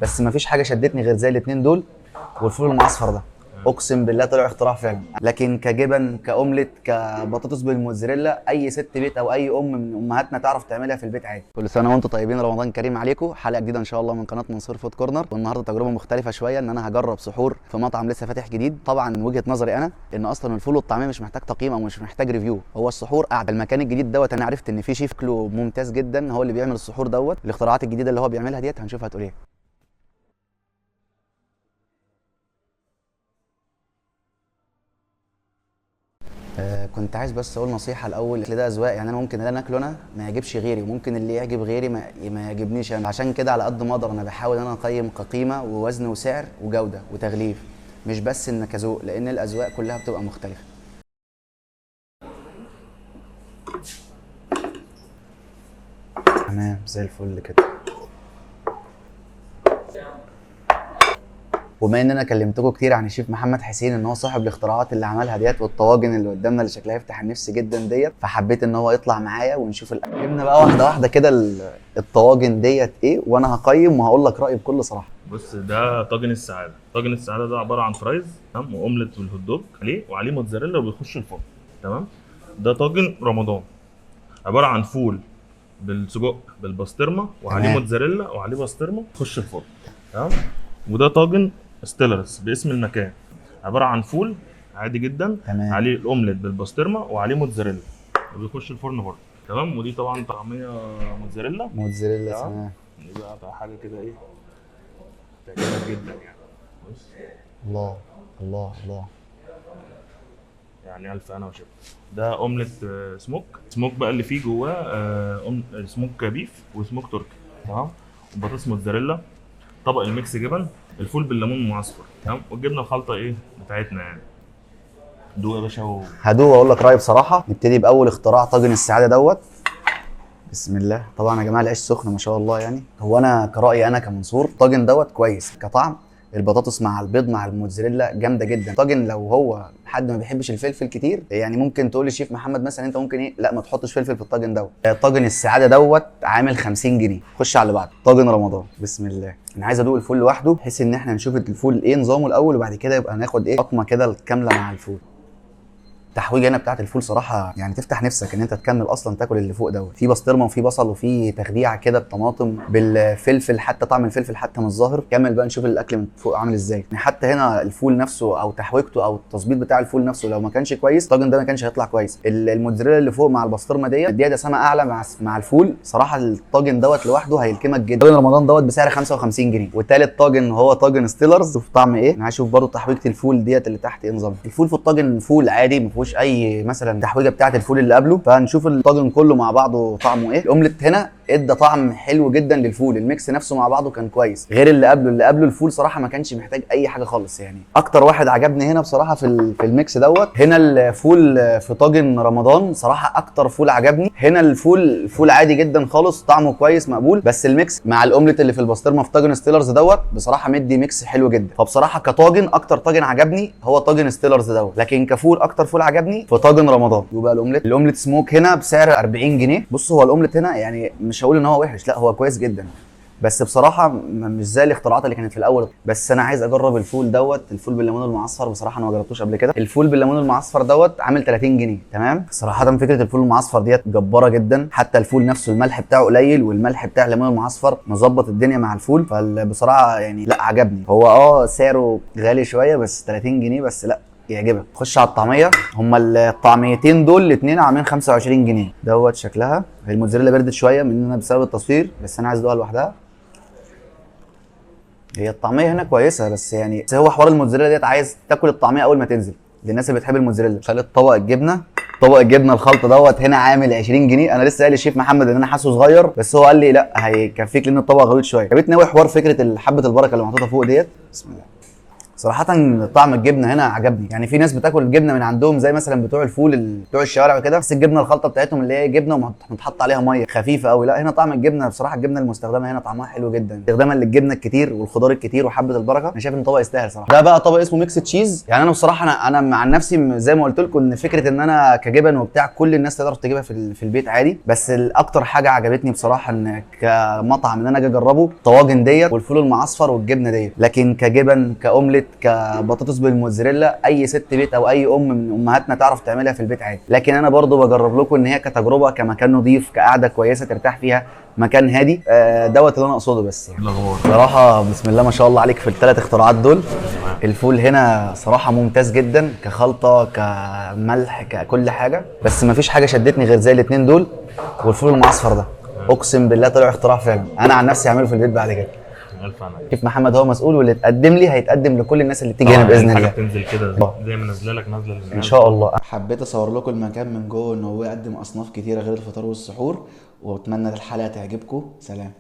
بس مفيش حاجه شدتني غير زي الاتنين دول والفول المعصفر ده. اقسم بالله طلع اختراع فعلا. لكن كجبن كاومليت كبطاطس بالموتزاريلا اي ست بيت او اي ام من امهاتنا تعرف تعملها في البيت عادي. كل سنه وانتم طيبين، رمضان كريم عليكم. حلقه جديده ان شاء الله من قناه منصور فود كورنر، والنهارده تجربه مختلفه شويه ان انا هجرب سحور في مطعم لسه فاتح جديد. طبعا من وجهه نظري انا ان اصلا الفول والطعميه مش محتاج تقييم او مش محتاج ريفيو، هو السحور قاعد. المكان الجديد دوت انا عرفت ان في شيف شكله ممتاز جدا هو اللي بيعمل السحور دوت. الاختراعات الجديده اللي هو بيعملها ديت هنشوفها هتقول ايه. كنت عايز بس اقول نصيحه الاول، ده اذواق يعني. انا ممكن اللي انا اكله انا ما يعجبش غيري، وممكن اللي يعجب غيري ما يعجبنيش انا. عشان كده على قد ما اقدر انا بحاول ان انا اقيم كقيمه ووزن وسعر وجوده وتغليف، مش بس ان كذوق، لان الاذواق كلها بتبقى مختلفه. تمام زي الفل كده. وبما ان انا كلمتكم كتير عن الشيف محمد حسين ان هو صاحب الاختراعات اللي عملها ديت والطواجن اللي قدامنا اللي شكلها يفتح النفس جدا ديت، فحبيت ان هو يطلع معايا ونشوف فهمنا بقى واحده واحده كده الطواجن ديت ايه، وانا هقيم وهقول لك رايي بكل صراحه. بص، ده طاجن السعاده. طاجن السعاده ده عباره عن فرايز تمام واومليت بالهوت دوج وعليه موتزاريلا وبيخش الفرن تمام. ده طاجن رمضان عباره عن فول بالسجق بالبسطرمه وعليه موتزاريلا وعليه بسطرمه يخش الفرن تمام. وده طاجن ستيلرز باسم المكان، عباره عن فول عادي جدا تمام. عليه الاومليت بالبسطرمه وعليه موتزاريلا وبيخش الفرن برضه تمام. ودي طبعا طعميه موتزاريلا تمام. دي بقى حاجه كده ايه تعجبك جدا يعني. بص، الله الله الله، يعني الف انا وشفا. ده اومليت سموك بقى اللي فيه جواه سموك بيف وسموك تركي تمام، وبطاطس موتزاريلا، طبق الميكس جبن، الفول بالليمون المعصفر تمام، والجبنه الخلطه ايه بتاعتنا يعني. دوق يا باشا هدوق واقول لك رايي بصراحه. نبتدي باول اختراع طاجن السعاده دوت. بسم الله. طبعا يا جماعه العيش سخن ما شاء الله يعني. هو انا كرايي انا كمنصور الطاجن دوت كويس كطعم، البطاطس مع البيض مع الموتزاريلا جامده جدا. طاجن لو هو حد ما بيحبش الفلفل كتير يعني ممكن تقول للشيف محمد مثلا انت ممكن ايه، لا ما تحطش فلفل في الطاجن دوت. طاجن السعاده دوت عامل 50 جنيه. خش على اللي بعده طاجن رمضان. بسم الله. انا عايز ادوق الفول لوحده بحيث ان احنا نشوف الفول ايه نظامه الاول، وبعد كده يبقى ناخد ايه قطمه كده الكامله مع الفول. التحويجه هنا بتاعت الفول صراحه يعني تفتح نفسك ان انت تكمل اصلا تاكل اللي فوق دوت. في بسطرمه وفي بصل وفي تخديعه كده بطماطم بالفلفل، حتى طعم الفلفل حتى مش ظاهر. كمل بقى نشوف الاكل من فوق عامل ازاي. يعني حتى هنا الفول نفسه او تحويجته او التظبيط بتاع الفول نفسه لو ما كانش كويس الطاجن ده ما كانش هيطلع كويس. الموتزاريلا اللي فوق مع البسطرمه ديت اديها دسامه اعلى مع الفول. صراحه الطاجن دوت لوحده هيلكمك جدا. طاجن رمضان دوت بسعر 55 جنيه. وثالث طاجن هو طاجن ستيلرز. شوف طعم ايه. انا هشوف برده تحويجه الفول ديت اللي تحت ايه نظام الفول في الطاجن. فول عادي ما فيهوش اي مثلا التحويجه بتاعت الفول اللي قبله. فهنشوف الطاجن كله مع بعضه طعمه ايه. الاومليت هنا ادى طعم حلو جدا للفول، الميكس نفسه مع بعضه كان كويس غير اللي قبله. اللي قبله الفول صراحه ما كانش محتاج اي حاجه خالص يعني. اكتر واحد عجبني هنا بصراحه في الميكس دوت هنا الفول في طاجن رمضان. صراحه اكتر فول عجبني هنا الفول عادي جدا خالص، طعمه كويس مقبول، بس الميكس مع الاومليت اللي في البسطرمه في طاجن ستيلرز دوت بصراحه مدي ميكس حلو جدا. فبصراحه كطاجن اكتر طاجن عجبني هو طاجن ستيلرز دوت، لكن كفول اكتر فول عجبني في طاجن رمضان. يبقى الاومليت سموك هنا بسعر 40 جنيه. بص هو الاومليت هنا يعني مش هقول ان هو وحش، لا هو كويس جدا، بس بصراحه مش زي الاختراعات اللي كانت في الاول. بس انا عايز اجرب الفول دوت، الفول بالليمون المعصفر. بصراحه انا ما جربتوش قبل كده. الفول بالليمون المعصفر دوت عامل 30 جنيه تمام. صراحه فكره الفول المعصفر ديت جباره جدا. حتى الفول نفسه الملح بتاعه قليل، والملح بتاع الليمون المعصفر مظبط الدنيا مع الفول. فبصراحه يعني لا عجبني. هو سعره غالي شويه بس 30 جنيه بس لا يعجبك. خش على الطعميه. هما الطعميتين دول الاثنين عاملين 25 جنيه. دوت شكلها هي الموتزاريلا بردت شويه مننا بسبب التصوير، بس انا عايز ادوقها لوحدها. هي الطعميه هنا كويسه بس يعني بس هو حوار الموتزاريلا ديت عايز تاكل الطعميه اول ما تنزل للناس اللي بتحب الموتزاريلا. خليت طبق الجبنه. طبق الجبنه الخلطه دوت هنا عامل 20 جنيه. انا لسه قايل للشيف محمد ان انا حاسه صغير، بس هو قال لي لا هيكفيك لان الطبق غويط شويه. جابتني قوي حوار فكره حبه البركه اللي محطوطه فوق ديت. بسم الله. صراحة طعم الجبنة هنا عجبني، يعني في ناس بتاكل الجبنة من عندهم زي مثلا بتوع الفول بتوع الشوارع وكده، بس الجبنة الخلطة بتاعتهم اللي هي جبنة ومتحط عليها مية خفيفة قوي. لا هنا طعم الجبنة بصراحة الجبنة المستخدمة هنا طعمها حلو جدا، استخداما للجبنة الكتير والخضار الكتير وحبة البركة. انا شايف ان الطبق يستاهل صراحة. ده بقى طبق اسمه ميكس تشيز. يعني انا بصراحة انا عن نفسي زي ما قلت لكم ان فكرة ان انا كجبن وبتاع كل الناس تقدر تجيبها في البيت عادي، بس الاكتر حاجة عجبتني بصراحة ان كمطعم ان انا اجي اجربه الطواجن ديت والفول المعصفر والجبنة ديت، لكن كجبن كاومليت كبطاطس بالموتزاريلا اي ست بيت او اي ام من امهاتنا تعرف تعملها في البيت عادي. لكن انا برضو بجرب لكم ان هي كتجربه كمكان نظيف كقعده كويسه ترتاح فيها مكان هادي. دوت اللي انا اقصده. بس يعني صراحه بسم الله ما شاء الله عليك في الثلاث اختراعات دول. الفول هنا صراحه ممتاز جدا كخلطه كملح ككل حاجه، بس ما فيش حاجه شدتني غير زي الاثنين دول والفول المعصفر ده. اقسم بالله طلع اختراع فعلا، انا عن نفسي هعمله في البيت بعد كده. الف انا شيف محمد هو مسؤول، واللي اتقدم لي هيتقدم لكل الناس اللي تيجي هنا باذن الله. تنزل كده زي ما نازله لك نازله للناس ان شاء الله. حبيت اصور لكم المكان من جوه ان هو يقدم اصناف كتيره غير الفطار والسحور، واتمنى الحلقه تعجبكم. سلام.